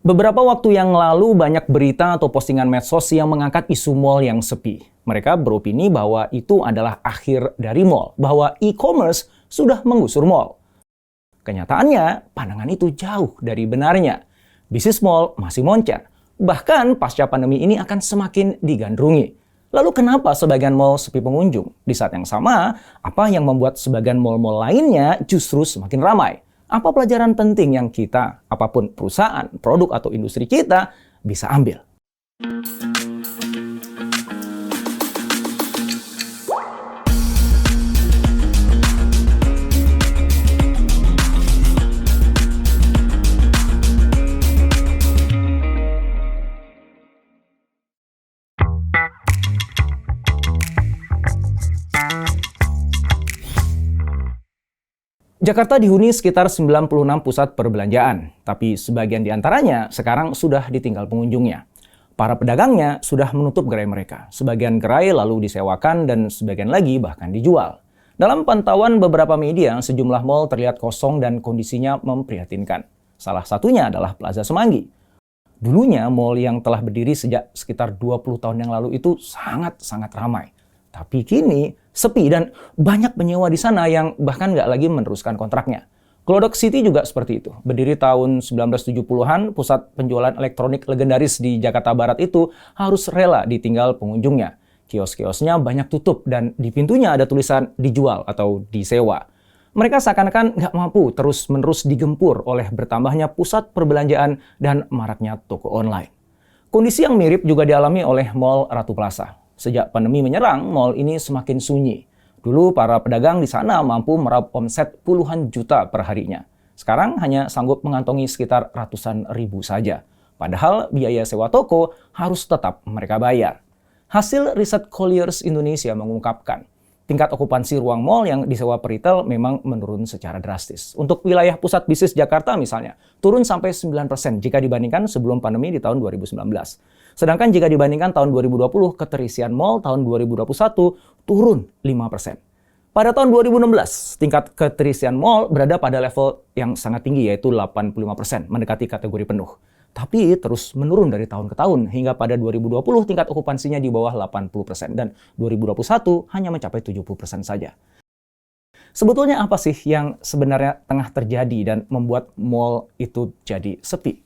Beberapa waktu yang lalu banyak berita atau postingan medsos yang mengangkat isu mall yang sepi. Mereka beropini bahwa itu adalah akhir dari mall, bahwa e-commerce sudah menggusur mall. Kenyataannya, pandangan itu jauh dari benarnya. Bisnis mall masih moncer. Bahkan pasca pandemi ini akan semakin digandrungi. Lalu kenapa sebagian mall sepi pengunjung? Di saat yang sama, apa yang membuat sebagian mall-mall lainnya justru semakin ramai? Apa pelajaran penting yang kita, apapun perusahaan, produk, atau industri kita, bisa ambil? Jakarta dihuni sekitar 96 pusat perbelanjaan, tapi sebagian di antaranya sekarang sudah ditinggal pengunjungnya. Para pedagangnya sudah menutup gerai mereka. Sebagian gerai lalu disewakan dan sebagian lagi bahkan dijual. Dalam pantauan beberapa media, sejumlah mal terlihat kosong dan kondisinya memprihatinkan. Salah satunya adalah Plaza Semanggi. Dulunya mal yang telah berdiri sejak sekitar 20 tahun yang lalu itu sangat-sangat ramai. Tapi kini sepi dan banyak penyewa di sana yang bahkan nggak lagi meneruskan kontraknya. Glodok City juga seperti itu. Berdiri tahun 1970-an, pusat penjualan elektronik legendaris di Jakarta Barat itu harus rela ditinggal pengunjungnya. Kios-kiosnya banyak tutup dan di pintunya ada tulisan dijual atau disewa. Mereka seakan-akan nggak mampu terus-menerus digempur oleh bertambahnya pusat perbelanjaan dan maraknya toko online. Kondisi yang mirip juga dialami oleh Mall Ratu Plaza. Sejak pandemi menyerang, mal ini semakin sunyi. Dulu para pedagang di sana mampu meraup omset puluhan juta per harinya. Sekarang hanya sanggup mengantongi sekitar ratusan ribu saja. Padahal biaya sewa toko harus tetap mereka bayar. Hasil riset Colliers Indonesia mengungkapkan, tingkat okupansi ruang mal yang disewa peritel memang menurun secara drastis. Untuk wilayah pusat bisnis Jakarta misalnya, turun sampai 9% jika dibandingkan sebelum pandemi di tahun 2019. Sedangkan jika dibandingkan tahun 2020, keterisian mal tahun 2021 turun 5%. Pada tahun 2016, tingkat keterisian mal berada pada level yang sangat tinggi yaitu 85%, mendekati kategori penuh. Tapi terus menurun dari tahun ke tahun hingga pada 2020 tingkat okupansinya di bawah 80% dan 2021 hanya mencapai 70% saja. Sebetulnya apa sih yang sebenarnya tengah terjadi dan membuat mal itu jadi sepi?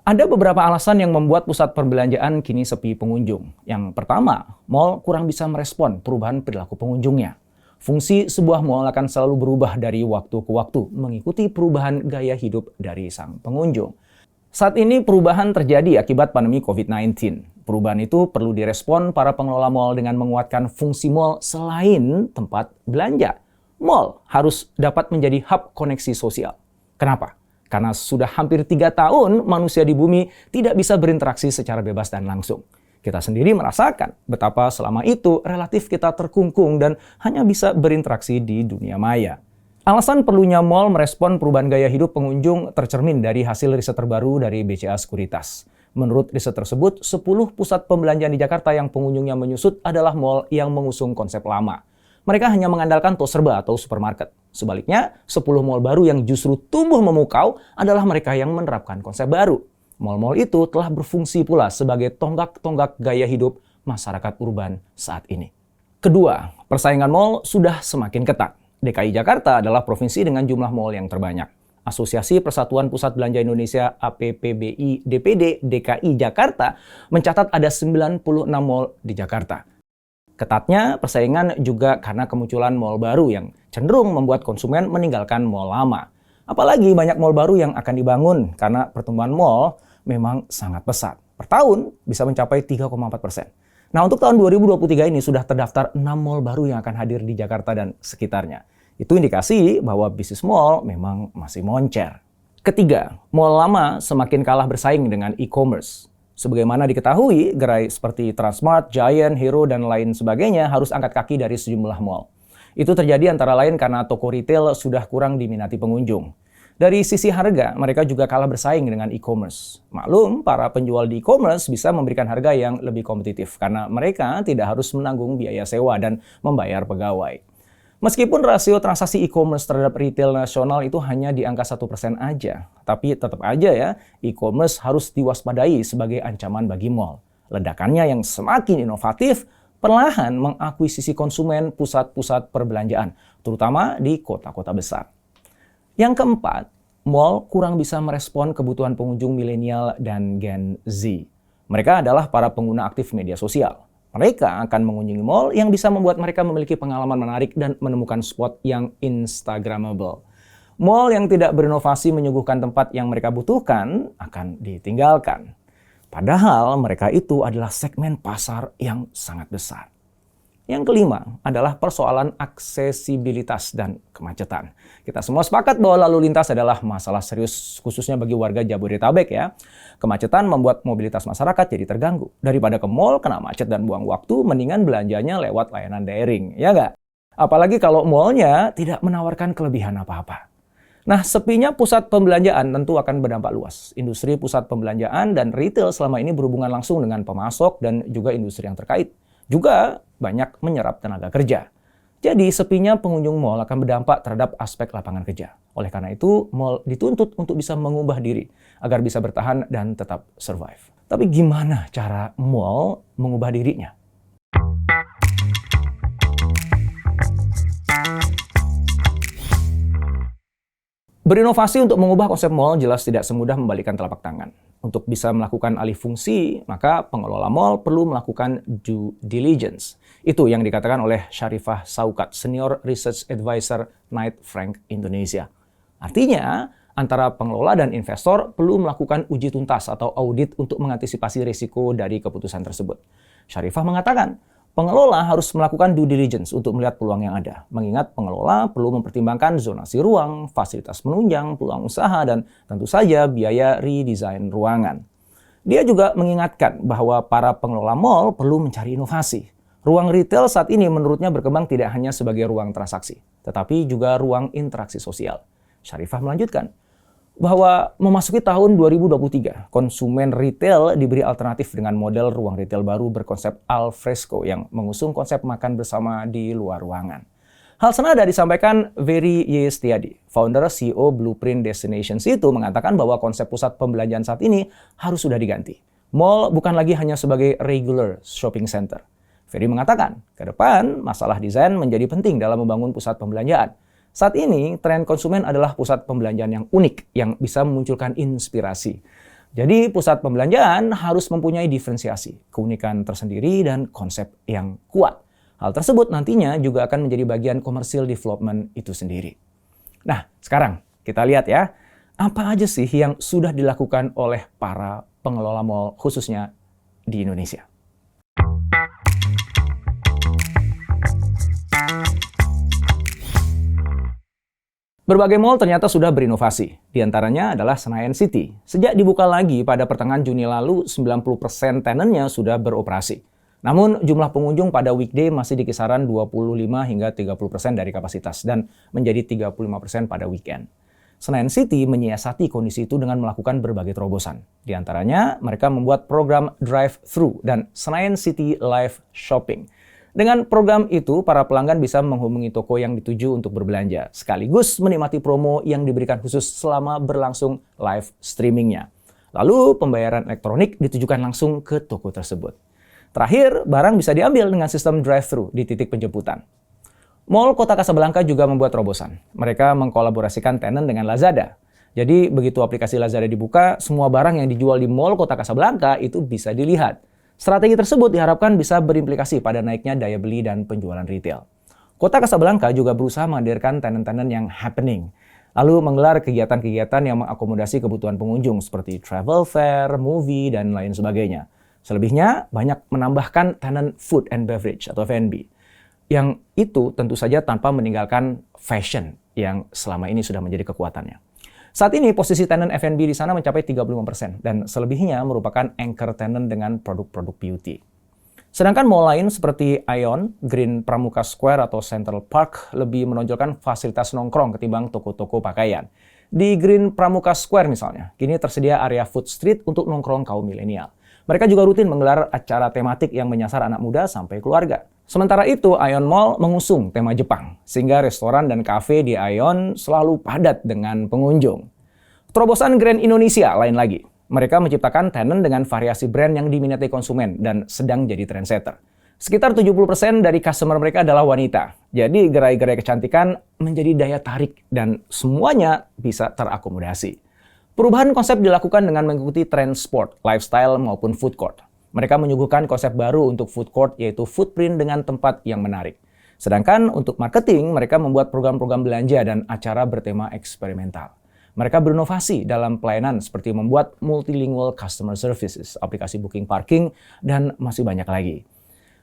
Ada beberapa alasan yang membuat pusat perbelanjaan kini sepi pengunjung. Yang pertama, mal kurang bisa merespon perubahan perilaku pengunjungnya. Fungsi sebuah mal akan selalu berubah dari waktu ke waktu, mengikuti perubahan gaya hidup dari sang pengunjung. Saat ini perubahan terjadi akibat pandemi COVID-19. Perubahan itu perlu direspon para pengelola mal dengan menguatkan fungsi mal selain tempat belanja. Mal harus dapat menjadi hub koneksi sosial. Kenapa? Karena sudah hampir 3 tahun manusia di bumi tidak bisa berinteraksi secara bebas dan langsung. Kita sendiri merasakan betapa selama itu relatif kita terkungkung dan hanya bisa berinteraksi di dunia maya. Alasan perlunya mal merespon perubahan gaya hidup pengunjung tercermin dari hasil riset terbaru dari BCA Sekuritas. Menurut riset tersebut, 10 pusat pembelanjaan di Jakarta yang pengunjungnya menyusut adalah mal yang mengusung konsep lama. Mereka hanya mengandalkan toko serba atau supermarket. Sebaliknya, 10 mal baru yang justru tumbuh memukau adalah mereka yang menerapkan konsep baru. Mal-mal itu telah berfungsi pula sebagai tonggak-tonggak gaya hidup masyarakat urban saat ini. Kedua, persaingan mal sudah semakin ketat. DKI Jakarta adalah provinsi dengan jumlah mal yang terbanyak. Asosiasi Persatuan Pusat Belanja Indonesia APPBI DPD DKI Jakarta mencatat ada 96 mal di Jakarta. Ketatnya persaingan juga karena kemunculan mal baru yang cenderung membuat konsumen meninggalkan mal lama. Apalagi banyak mal baru yang akan dibangun karena pertumbuhan mal memang sangat pesat. Per tahun bisa mencapai 3,4%. Nah, untuk tahun 2023 ini sudah terdaftar 6 mal baru yang akan hadir di Jakarta dan sekitarnya. Itu indikasi bahwa bisnis mal memang masih moncer. Ketiga, mal lama semakin kalah bersaing dengan e-commerce. Sebagaimana diketahui, gerai seperti Transmart, Giant, Hero, dan lain sebagainya harus angkat kaki dari sejumlah mal. Itu terjadi antara lain karena toko retail sudah kurang diminati pengunjung. Dari sisi harga, mereka juga kalah bersaing dengan e-commerce. Maklum, para penjual di e-commerce bisa memberikan harga yang lebih kompetitif karena mereka tidak harus menanggung biaya sewa dan membayar pegawai. Meskipun rasio transaksi e-commerce terhadap retail nasional itu hanya di angka 1% aja, tapi tetap aja ya, e-commerce harus diwaspadai sebagai ancaman bagi mall. Ledakannya yang semakin inovatif perlahan mengakuisisi konsumen pusat-pusat perbelanjaan, terutama di kota-kota besar. Yang keempat, mall kurang bisa merespon kebutuhan pengunjung milenial dan Gen Z. Mereka adalah para pengguna aktif media sosial. Mereka akan mengunjungi mall yang bisa membuat mereka memiliki pengalaman menarik dan menemukan spot yang Instagramable. Mall yang tidak berinovasi menyuguhkan tempat yang mereka butuhkan akan ditinggalkan. Padahal mereka itu adalah segmen pasar yang sangat besar. Yang kelima adalah persoalan aksesibilitas dan kemacetan. Kita semua sepakat bahwa lalu lintas adalah masalah serius khususnya bagi warga Jabodetabek ya. Kemacetan membuat mobilitas masyarakat jadi terganggu. Daripada ke mall kena macet dan buang waktu, mendingan belanjanya lewat layanan daring, ya nggak? Apalagi kalau mallnya tidak menawarkan kelebihan apa-apa. Nah, sepinya pusat pembelanjaan tentu akan berdampak luas. Industri pusat pembelanjaan dan retail selama ini berhubungan langsung dengan pemasok dan juga industri yang terkait. Juga banyak menyerap tenaga kerja. Jadi sepinya pengunjung mall akan berdampak terhadap aspek lapangan kerja. Oleh karena itu, mall dituntut untuk bisa mengubah diri agar bisa bertahan dan tetap survive. Tapi gimana cara mall mengubah dirinya? Berinovasi untuk mengubah konsep mall jelas tidak semudah membalikkan telapak tangan. Untuk bisa melakukan alih fungsi, maka pengelola mall perlu melakukan due diligence. Itu yang dikatakan oleh Syarifah Saukat, Senior Research Advisor Knight Frank Indonesia. Artinya, antara pengelola dan investor perlu melakukan uji tuntas atau audit untuk mengantisipasi risiko dari keputusan tersebut. Syarifah mengatakan, pengelola harus melakukan due diligence untuk melihat peluang yang ada. Mengingat pengelola perlu mempertimbangkan zonasi ruang, fasilitas penunjang, peluang usaha, dan tentu saja biaya redesign ruangan. Dia juga mengingatkan bahwa para pengelola mall perlu mencari inovasi. Ruang retail saat ini menurutnya berkembang tidak hanya sebagai ruang transaksi, tetapi juga ruang interaksi sosial. Syarifah melanjutkan bahwa memasuki tahun 2023, konsumen retail diberi alternatif dengan model ruang retail baru berkonsep al fresco yang mengusung konsep makan bersama di luar ruangan. Hal senada disampaikan Ferry Yestiadi, founder CEO Blueprint Destinations itu mengatakan bahwa konsep pusat pembelanjaan saat ini harus sudah diganti. Mall bukan lagi hanya sebagai regular shopping center. Ferry mengatakan, ke depan masalah desain menjadi penting dalam membangun pusat pembelanjaan. Saat ini, tren konsumen adalah pusat pembelanjaan yang unik, yang bisa memunculkan inspirasi. Jadi, pusat pembelanjaan harus mempunyai diferensiasi, keunikan tersendiri, dan konsep yang kuat. Hal tersebut nantinya juga akan menjadi bagian commercial development itu sendiri. Nah, sekarang kita lihat ya, apa aja sih yang sudah dilakukan oleh para pengelola mall, khususnya di Indonesia. Berbagai mall ternyata sudah berinovasi. Di antaranya adalah Senayan City. Sejak dibuka lagi pada pertengahan Juni lalu, 90% tenannya sudah beroperasi. Namun, jumlah pengunjung pada weekday masih di kisaran 25 hingga 30% dari kapasitas dan menjadi 35% pada weekend. Senayan City menyiasati kondisi itu dengan melakukan berbagai terobosan. Di antaranya, mereka membuat program drive-thru dan Senayan City Live Shopping. Dengan program itu, para pelanggan bisa menghubungi toko yang dituju untuk berbelanja, sekaligus menikmati promo yang diberikan khusus selama berlangsung live streamingnya. Lalu, pembayaran elektronik ditujukan langsung ke toko tersebut. Terakhir, barang bisa diambil dengan sistem drive-thru di titik penjemputan. Mall Kota Kasablanka juga membuat terobosan. Mereka mengkolaborasikan tenan dengan Lazada. Jadi, begitu aplikasi Lazada dibuka, semua barang yang dijual di Mall Kota Kasablanka itu bisa dilihat. Strategi tersebut diharapkan bisa berimplikasi pada naiknya daya beli dan penjualan retail. Kota Kasablanka juga berusaha menghadirkan tenan-tenan yang happening, lalu menggelar kegiatan-kegiatan yang mengakomodasi kebutuhan pengunjung seperti travel fair, movie, dan lain sebagainya. Selebihnya, banyak menambahkan tenan food and beverage atau F&B. Yang itu tentu saja tanpa meninggalkan fashion yang selama ini sudah menjadi kekuatannya. Saat ini posisi tenan F&B di sana mencapai 35% dan selebihnya merupakan anchor tenan dengan produk-produk beauty. Sedangkan mall lain seperti Ion, Green Pramuka Square atau Central Park lebih menonjolkan fasilitas nongkrong ketimbang toko-toko pakaian. Di Green Pramuka Square misalnya, kini tersedia area food street untuk nongkrong kaum milenial. Mereka juga rutin menggelar acara tematik yang menyasar anak muda sampai keluarga. Sementara itu, Aeon Mall mengusung tema Jepang, sehingga restoran dan kafe di Aeon selalu padat dengan pengunjung. Terobosan Grand Indonesia lain lagi. Mereka menciptakan tenan dengan variasi brand yang diminati konsumen dan sedang jadi trendsetter. Sekitar 70% dari customer mereka adalah wanita. Jadi gerai-gerai kecantikan menjadi daya tarik dan semuanya bisa terakomodasi. Perubahan konsep dilakukan dengan mengikuti tren sport, lifestyle maupun food court. Mereka menyuguhkan konsep baru untuk food court yaitu footprint dengan tempat yang menarik. Sedangkan untuk marketing mereka membuat program-program belanja dan acara bertema eksperimental. Mereka berinovasi dalam pelayanan seperti membuat multilingual customer services, aplikasi booking parking, dan masih banyak lagi.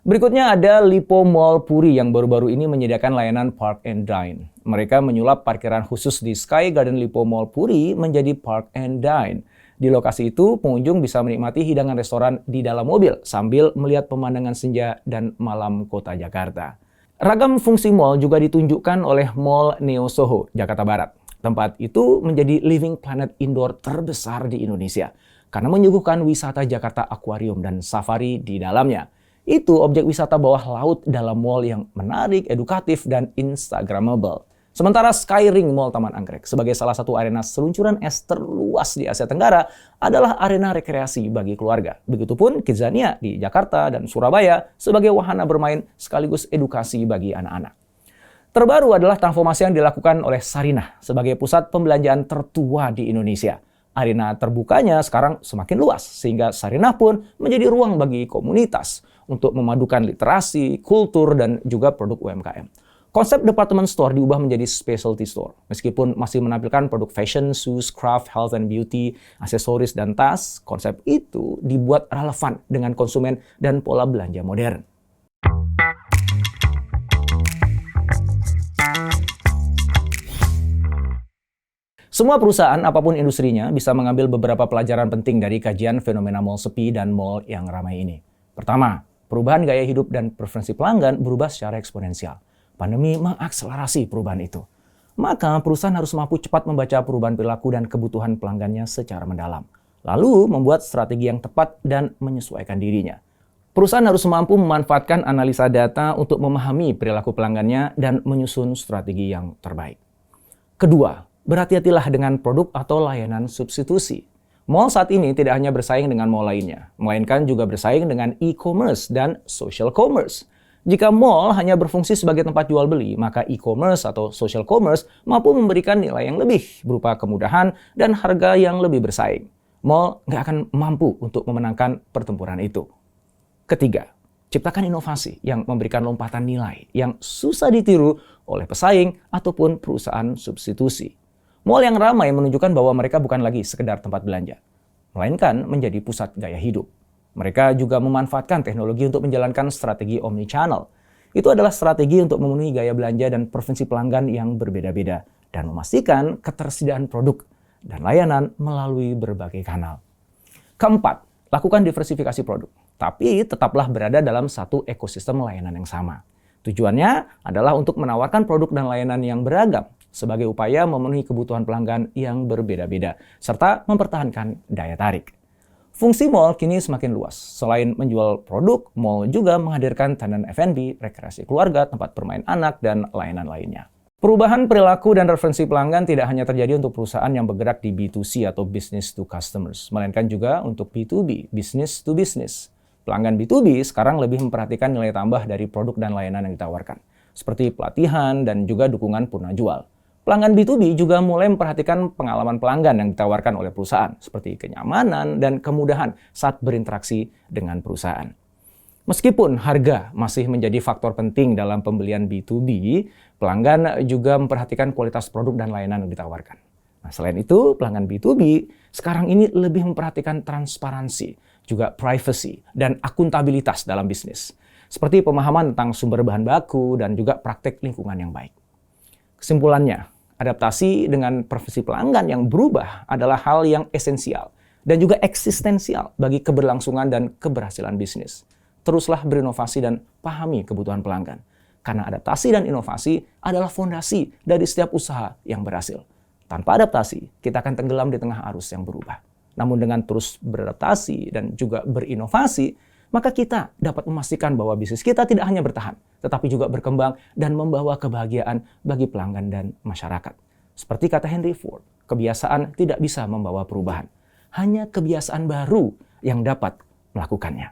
Berikutnya ada Lippo Mall Puri yang baru-baru ini menyediakan layanan Park and Dine. Mereka menyulap parkiran khusus di Sky Garden Lippo Mall Puri menjadi Park and Dine. Di lokasi itu, pengunjung bisa menikmati hidangan restoran di dalam mobil sambil melihat pemandangan senja dan malam kota Jakarta. Ragam fungsi mall juga ditunjukkan oleh Mall Neo Soho, Jakarta Barat. Tempat itu menjadi living planet indoor terbesar di Indonesia karena menyuguhkan wisata Jakarta Aquarium dan safari di dalamnya. Itu objek wisata bawah laut dalam mall yang menarik, edukatif, dan instagramable. Sementara Skyring Mall Taman Anggrek sebagai salah satu arena seluncuran es terluas di Asia Tenggara adalah arena rekreasi bagi keluarga. Begitupun Kidzania di Jakarta dan Surabaya sebagai wahana bermain sekaligus edukasi bagi anak-anak. Terbaru adalah transformasi yang dilakukan oleh Sarinah sebagai pusat pembelanjaan tertua di Indonesia. Arena terbukanya sekarang semakin luas, sehingga Sarinah pun menjadi ruang bagi komunitas untuk memadukan literasi, kultur, dan juga produk UMKM. Konsep department store diubah menjadi specialty store. Meskipun masih menampilkan produk fashion, shoes, craft, health and beauty, aksesoris, dan tas, konsep itu dibuat relevan dengan konsumen dan pola belanja modern. Semua perusahaan, apapun industrinya, bisa mengambil beberapa pelajaran penting dari kajian fenomena mall sepi dan mall yang ramai ini. Pertama, perubahan gaya hidup dan preferensi pelanggan berubah secara eksponensial. Pandemi mengakselerasi perubahan itu. Maka perusahaan harus mampu cepat membaca perubahan perilaku dan kebutuhan pelanggannya secara mendalam. Lalu membuat strategi yang tepat dan menyesuaikan dirinya. Perusahaan harus mampu memanfaatkan analisa data untuk memahami perilaku pelanggannya dan menyusun strategi yang terbaik. Kedua, berhati-hatilah dengan produk atau layanan substitusi. Mall saat ini tidak hanya bersaing dengan mall lainnya, melainkan juga bersaing dengan e-commerce dan social commerce. Jika mall hanya berfungsi sebagai tempat jual beli, maka e-commerce atau social commerce mampu memberikan nilai yang lebih berupa kemudahan dan harga yang lebih bersaing. Mall nggak akan mampu untuk memenangkan pertempuran itu. Ketiga, ciptakan inovasi yang memberikan lompatan nilai yang susah ditiru oleh pesaing ataupun perusahaan substitusi. Mall yang ramai menunjukkan bahwa mereka bukan lagi sekedar tempat belanja, melainkan menjadi pusat gaya hidup. Mereka juga memanfaatkan teknologi untuk menjalankan strategi omnichannel. Itu adalah strategi untuk memenuhi gaya belanja dan preferensi pelanggan yang berbeda-beda dan memastikan ketersediaan produk dan layanan melalui berbagai kanal. Keempat, lakukan diversifikasi produk, tapi tetaplah berada dalam satu ekosistem layanan yang sama. Tujuannya adalah untuk menawarkan produk dan layanan yang beragam sebagai upaya memenuhi kebutuhan pelanggan yang berbeda-beda, serta mempertahankan daya tarik. Fungsi mall kini semakin luas. Selain menjual produk, mall juga menghadirkan tenan F&B, rekreasi keluarga, tempat bermain anak, dan layanan lainnya. Perubahan perilaku dan referensi pelanggan tidak hanya terjadi untuk perusahaan yang bergerak di B2C atau business to customers, melainkan juga untuk B2B, business to business. Pelanggan B2B sekarang lebih memperhatikan nilai tambah dari produk dan layanan yang ditawarkan, seperti pelatihan dan juga dukungan purna jual. Pelanggan B2B juga mulai memperhatikan pengalaman pelanggan yang ditawarkan oleh perusahaan, seperti kenyamanan dan kemudahan saat berinteraksi dengan perusahaan. Meskipun harga masih menjadi faktor penting dalam pembelian B2B, pelanggan juga memperhatikan kualitas produk dan layanan yang ditawarkan. Nah, selain itu, pelanggan B2B sekarang ini lebih memperhatikan transparansi, juga privacy, dan akuntabilitas dalam bisnis, seperti pemahaman tentang sumber bahan baku dan juga praktek lingkungan yang baik. Kesimpulannya, adaptasi dengan preferensi pelanggan yang berubah adalah hal yang esensial dan juga eksistensial bagi keberlangsungan dan keberhasilan bisnis. Teruslah berinovasi dan pahami kebutuhan pelanggan, karena adaptasi dan inovasi adalah fondasi dari setiap usaha yang berhasil. Tanpa adaptasi, kita akan tenggelam di tengah arus yang berubah. Namun dengan terus beradaptasi dan juga berinovasi, maka kita dapat memastikan bahwa bisnis kita tidak hanya bertahan, tetapi juga berkembang dan membawa kebahagiaan bagi pelanggan dan masyarakat. Seperti kata Henry Ford, kebiasaan tidak bisa membawa perubahan. Hanya kebiasaan baru yang dapat melakukannya.